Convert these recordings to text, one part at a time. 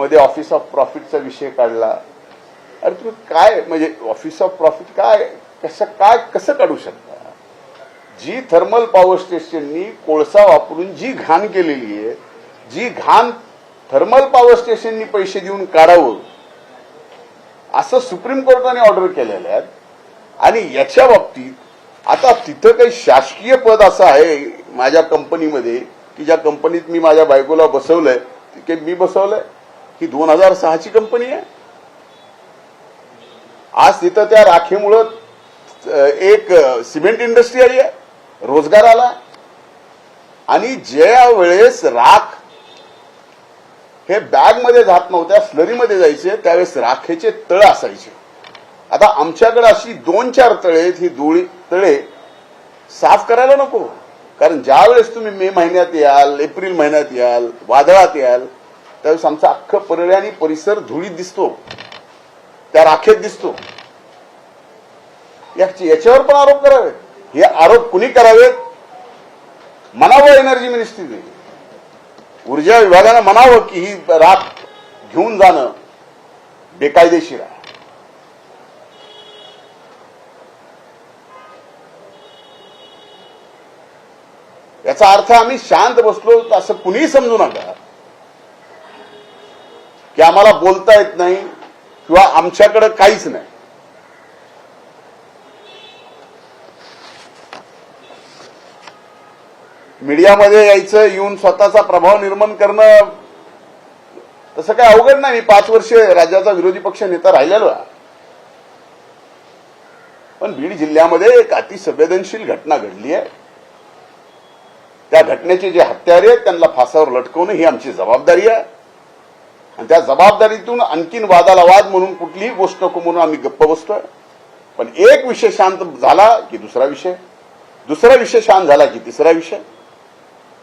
मध्ये office of प्रॉफिटचा विषय काढला. अरे तुम्ही काय म्हणजे ऑफिस ऑफ प्रॉफिट काय कसं काढू शकता? जी थर्मल पॉवर स्टेशननी कोळसा वापरून जी घाण केलेली आहे, जी घाण थर्मल पॉवर स्टेशननी पैसे देऊन काढावं असं सुप्रीम कोर्टाने ऑर्डर केलेलं आहे. आणि याच्या बाबतीत आता तिथं काही शासकीय पद असं आहे माझ्या कंपनीमध्ये की ज्या कंपनीत मी माझ्या बायकोला बसवलंय, की मी बसवलंय, ही 2006ची कंपनी आहे. आज तिथं त्या राखेमुळं एक सिमेंट इंडस्ट्री आली आहे, रोजगार आला. आणि ज्या वेळेस राख हे बॅगमध्ये जात नव्हत्या, स्लरीमध्ये जायचे, त्यावेळेस राखेचे तळ असायचे. आता आमच्याकडे अशी 2-4 तळे आहेत. ही तळे साफ करायला नको, कारण ज्या वेळेस तुम्ही मे महिन्यात याल, एप्रिल महिन्यात याल, वादळात याल, त्यावेळेस आमचा अख्खं परळी आणि परिसर धुळीत दिसतो, त्या राखेत दिसतो. याच्यावर पण आरोप करावेत. हे आरोप कुणी करावेत? म्हणावं एनर्जी मिनिस्ट्रीने, ऊर्जा विभागानं म्हणावं की ही राख घेऊन जाणं बेकायदेशीर आहे. याचा अर्थ आम्ही शांत बसलो असं कुणीही समजू नका की आम्हाला बोलता येत नाही किंवा आमच्याकडे काहीच नाही. मीडियामध्ये यायचं, येऊन स्वतःचा प्रभाव निर्माण करणं तसं काही अवघड नाही. मी 5 वर्ष राज्याचा विरोधी पक्ष नेता राहिलेलो आहे. पण बीड जिल्ह्यामध्ये एक अतिसंवेदनशील घटना घडली आहे. त्या घटनेचे जे हत्यारे आहेत त्यांना फासावर लटकवणं ही आमची जबाबदारी आहे. आणि त्या जबाबदारीतून आणखीन वादाला वाद म्हणून कुठलीही गोष्ट नको म्हणून आम्ही गप्प बसतोय. पण एक विषय शांत झाला की दुसरा विषय शांत झाला की तिसरा विषय.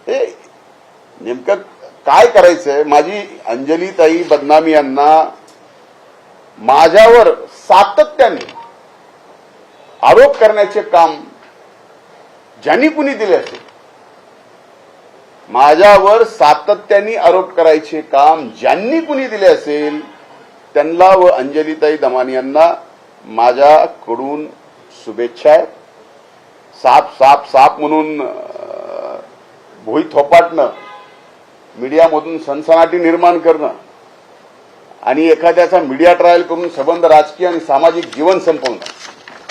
हे नेमकं काय करायचंय? माझी अंजलीताई बदनामी यांना माझ्यावर सातत्याने आरोप करण्याचे काम ज्यांनी कुणी दिले असेल, माझ्यावर सातत्याने आरोप करायचे काम ज्यांनी कुणी दिले असेल, त्यांना व अंजलीताई दमानी यांना माझ्याकडून शुभेच्छा आहेत. साप म्हणून भोई थोपाटणं, मीडियामधून सनसनाटी निर्माण करणं आणि एखाद्याचा मीडिया ट्रायल करून संबंध राजकीय आणि सामाजिक जीवन संपवणं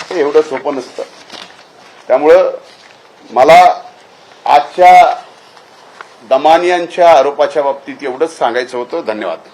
हे एवढं सोपं नसतं. त्यामुळं मला आजच्या दमानी यांच्या आरोपाच्या बाबतीत एवढंच सांगायचं होतं. धन्यवाद.